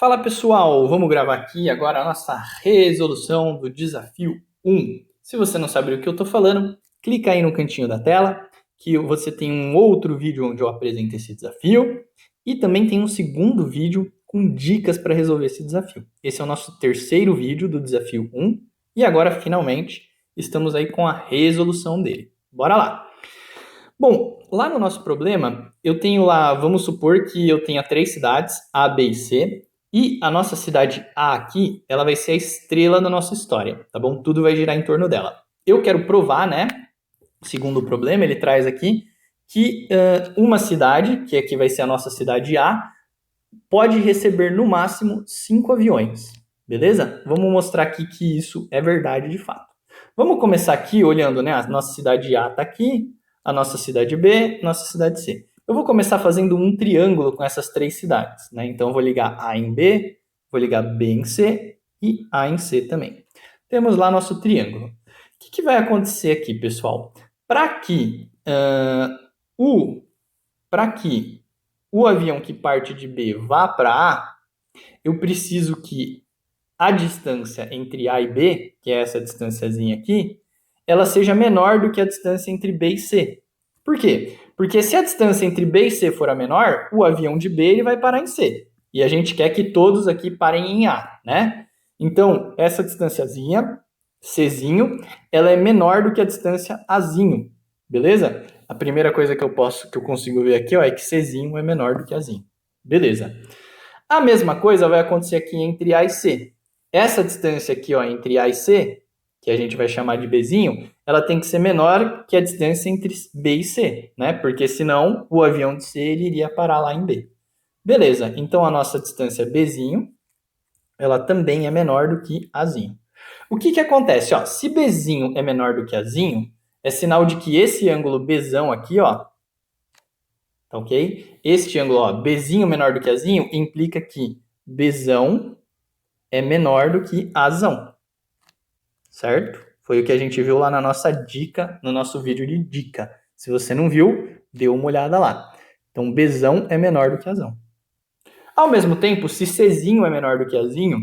Fala pessoal, vamos gravar aqui agora a nossa resolução do desafio 1. Se você não sabe do que eu estou falando, clica aí no cantinho da tela, que você tem um outro vídeo onde eu apresento esse desafio, e também tem um segundo vídeo com dicas para resolver esse desafio. Esse é o nosso terceiro vídeo do desafio 1, e agora finalmente estamos aí com a resolução dele. Bora lá! Bom, lá no nosso problema, eu tenho lá, vamos supor que eu tenha 3 cidades, A, B e C, e a nossa cidade A aqui, ela vai ser a estrela da nossa história, tá bom? Tudo vai girar em torno dela. Eu quero provar, né, segundo o problema, ele traz aqui, que uma cidade, que aqui vai ser a nossa cidade A, pode receber no máximo 5 aviões, beleza? Vamos mostrar aqui que isso é verdade de fato. Vamos começar aqui olhando, né, a nossa cidade A está aqui, a nossa cidade B, nossa cidade C. Eu vou começar fazendo um triângulo com essas 3 cidades, né? Então eu vou ligar A em B, vou ligar B em C e A em C também. Temos lá nosso triângulo. O que vai acontecer aqui, pessoal? Para que o avião que parte de B vá para A, eu preciso que a distância entre A e B, que é essa distânciazinha aqui, ela seja menor do que a distância entre B e C. Por quê? Porque se a distância entre B e C for a menor, o avião de B ele vai parar em C. E a gente quer que todos aqui parem em A, né? Então, essa distânciazinha, Czinho, ela é menor do que a distância Azinho, beleza? A primeira coisa que eu consigo ver aqui, ó, é que Czinho é menor do que Azinho. Beleza. A mesma coisa vai acontecer aqui entre A e C. Essa distância aqui, ó, entre A e C, que a gente vai chamar de Bzinho, ela tem que ser menor que a distância entre B e C, né? Porque senão o avião de C ele iria parar lá em B. Beleza, então a nossa distância Bzinho, ela também é menor do que Azinho. O que acontece? Ó, se Bzinho é menor do que Azinho, é sinal de que esse ângulo Bzão aqui, ó, tá ok? Este ângulo, ó, Bzinho menor do que Azinho, implica que Bzão é menor do que Azão, certo? Foi o que a gente viu lá na nossa dica, no nosso vídeo de dica. Se você não viu, dê uma olhada lá. Então, Bzão é menor do que Azão. Ao mesmo tempo, se Czinho é menor do que Azinho,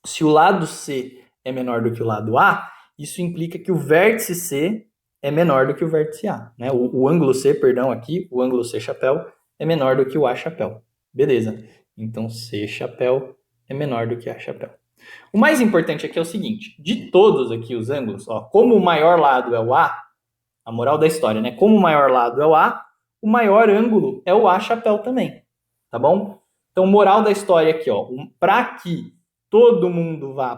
se o lado C é menor do que o lado A, isso implica que o vértice C é menor do que o vértice A. Né? O ângulo C, perdão, aqui, o ângulo C chapéu, é menor do que o A chapéu. Beleza. Então, C chapéu é menor do que A chapéu. O mais importante aqui é o seguinte, de todos aqui os ângulos, ó, como o maior lado é o A moral da história, né? Como o maior lado é o A, o maior ângulo é o A chapéu também, tá bom? Então, moral da história aqui, ó, para que todo mundo vá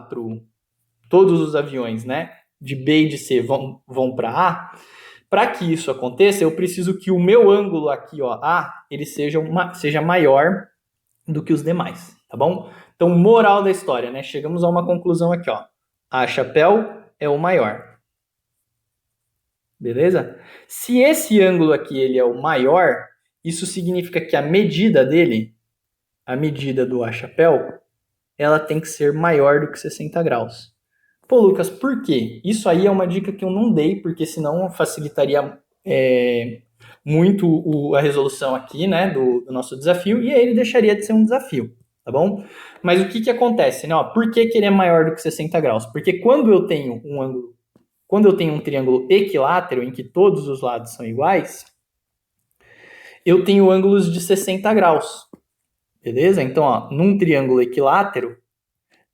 todos os aviões, né, de B e de C vão para A, para que isso aconteça, eu preciso que o meu ângulo aqui, ó, A, ele seja maior do que os demais, tá bom? Então, moral da história, né? Chegamos a uma conclusão aqui, ó. A chapéu é o maior. Beleza? Se esse ângulo aqui ele é o maior, isso significa que a medida dele, a medida do A chapéu, ela tem que ser maior do que 60 graus. Pô, Lucas, por quê? Isso aí é uma dica que eu não dei, porque senão facilitaria muito a resolução aqui, né, do nosso desafio, e aí ele deixaria de ser um desafio, tá bom? Mas o que acontece, né? Ó, por que ele é maior do que 60 graus? Porque quando eu tenho um triângulo equilátero, em que todos os lados são iguais, eu tenho ângulos de 60 graus, beleza? Então, ó, num triângulo equilátero,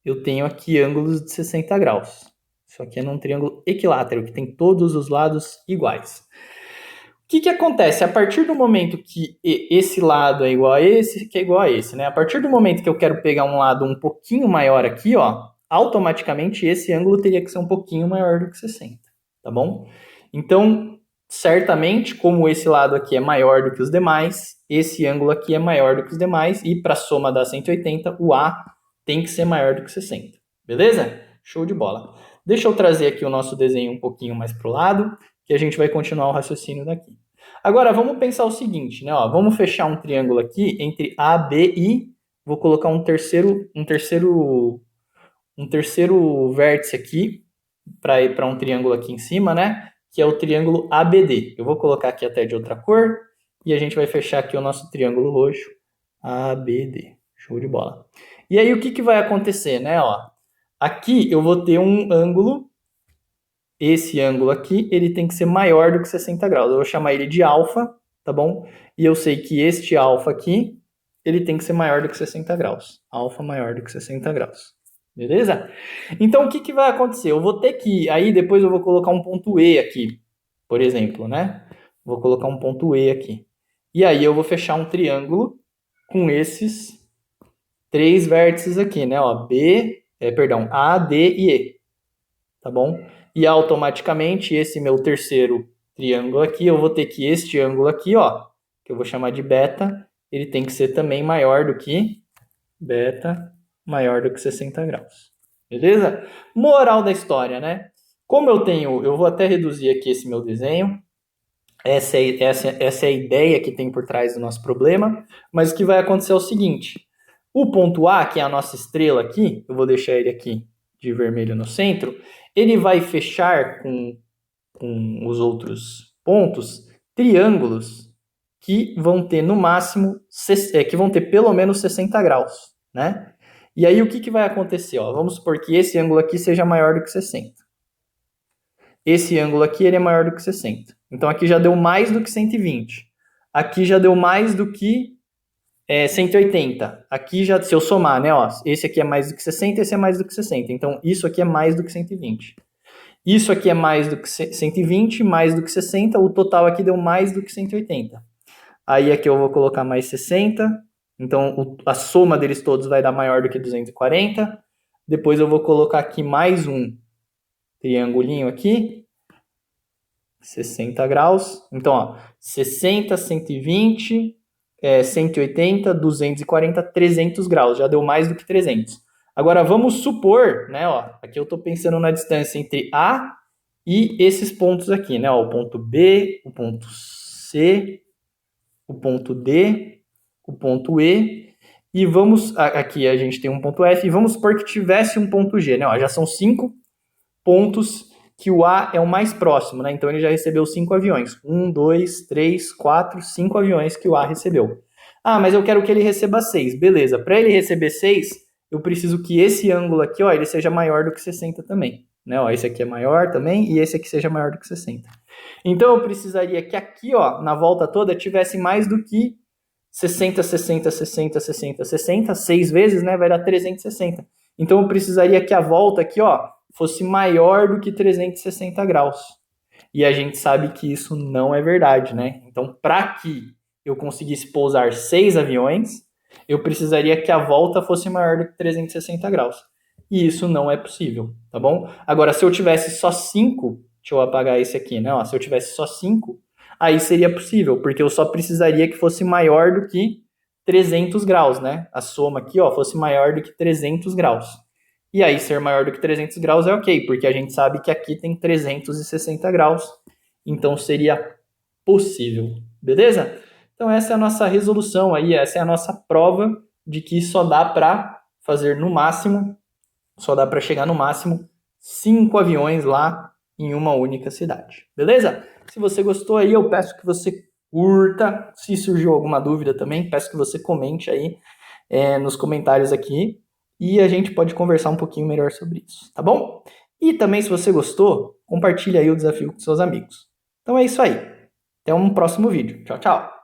eu tenho aqui ângulos de 60 graus. Isso aqui é num triângulo equilátero, que tem todos os lados iguais. O que acontece? A partir do momento que esse lado é igual a esse, que é igual a esse, né? A partir do momento que eu quero pegar um lado um pouquinho maior aqui, ó, automaticamente esse ângulo teria que ser um pouquinho maior do que 60, tá bom? Então, certamente, como esse lado aqui é maior do que os demais, esse ângulo aqui é maior do que os demais, e para a soma dar 180, o A tem que ser maior do que 60, beleza? Show de bola. Deixa eu trazer aqui o nosso desenho um pouquinho mais para o lado, que a gente vai continuar o raciocínio daqui. Agora, vamos pensar o seguinte, né? Ó, vamos fechar um triângulo aqui entre A, B e... Vou colocar um terceiro vértice aqui, para ir para um triângulo aqui em cima, né? Que é o triângulo ABD. Eu vou colocar aqui até de outra cor, e a gente vai fechar aqui o nosso triângulo roxo, ABD. Show de bola. E aí, o que, que vai acontecer, né? Ó, aqui eu vou ter um ângulo, esse ângulo aqui, ele tem que ser maior do que 60 graus. Eu vou chamar ele de alfa, tá bom? E eu sei que este alfa aqui, ele tem que ser maior do que 60 graus. Alfa maior do que 60 graus. Beleza? Então, o que, que vai acontecer? Eu vou ter que... Aí, depois eu vou colocar um ponto E aqui, por exemplo, né? Vou colocar um ponto E aqui. E aí, eu vou fechar um triângulo com esses 3 vértices aqui, né? Ó, A, D e E. Tá bom? E automaticamente, esse meu terceiro triângulo aqui, eu vou ter que este ângulo aqui, ó, que eu vou chamar de beta, ele tem que ser também maior do que beta, maior do que 60 graus. Beleza? Moral da história, né? Como eu vou até reduzir aqui esse meu desenho. Essa é a ideia que tem por trás do nosso problema. Mas o que vai acontecer é o seguinte. O ponto A, que é a nossa estrela aqui, eu vou deixar ele aqui de vermelho no centro, ele vai fechar com os outros pontos triângulos que vão ter no máximo, que vão ter pelo menos 60 graus, né? E aí o que, que vai acontecer? Ó? Vamos supor que esse ângulo aqui seja maior do que 60. Esse ângulo aqui ele é maior do que 60. Então aqui já deu mais do que 120. Aqui já deu mais do que 180. Aqui já, se eu somar, né? Ó, esse aqui é mais do que 60, esse é mais do que 60. Então isso aqui é mais do que 120. Isso aqui é mais do que 120, mais do que 60. O total aqui deu mais do que 180. Aí aqui eu vou colocar mais 60. Então a soma deles todos vai dar maior do que 240. Depois eu vou colocar aqui mais um triangulinho aqui. 60 graus. Então, ó, 60, 120, 180, 240, 300 graus. Já deu mais do que 300. Agora, vamos supor, né, ó, aqui eu estou pensando na distância entre A e esses pontos aqui, né, ó, o ponto B, o ponto C, o ponto D, o ponto E, e vamos, aqui a gente tem um ponto F, e vamos supor que tivesse um ponto G, né, ó, já são 5 pontos que o A é o mais próximo, né, então ele já recebeu 5 aviões, 1, 2, 3, 4, 5 aviões que o A recebeu. Ah, mas eu quero que ele receba 6, beleza, para ele receber 6, eu preciso que esse ângulo aqui, ó, ele seja maior do que 60 também, né, ó, esse aqui é maior também, e esse aqui seja maior do que 60. Então, eu precisaria que aqui, ó, na volta toda, tivesse mais do que 60, 60, 60, 60, 60, 6 vezes, né, vai dar 360. Então, eu precisaria que a volta aqui, ó, fosse maior do que 360 graus. E a gente sabe que isso não é verdade, né? Então, para que eu conseguisse pousar 6 aviões, eu precisaria que a volta fosse maior do que 360 graus. E isso não é possível, tá bom? Agora, se eu tivesse só 5, deixa eu apagar esse aqui, né? Ó, se eu tivesse só 5, aí seria possível, porque eu só precisaria que fosse maior do que 300 graus, né? A soma aqui, ó, fosse maior do que 300 graus. E aí, ser maior do que 300 graus é ok, porque a gente sabe que aqui tem 360 graus, então seria possível, beleza? Então essa é a nossa resolução aí, essa é a nossa prova de que só dá para fazer no máximo, só dá para chegar no máximo 5 aviões lá em uma única cidade, beleza? Se você gostou aí, eu peço que você curta, se surgiu alguma dúvida também, peço que você comente aí nos comentários aqui, e a gente pode conversar um pouquinho melhor sobre isso, tá bom? E também, se você gostou, compartilha aí o desafio com seus amigos. Então é isso aí. Até um próximo vídeo. Tchau, tchau!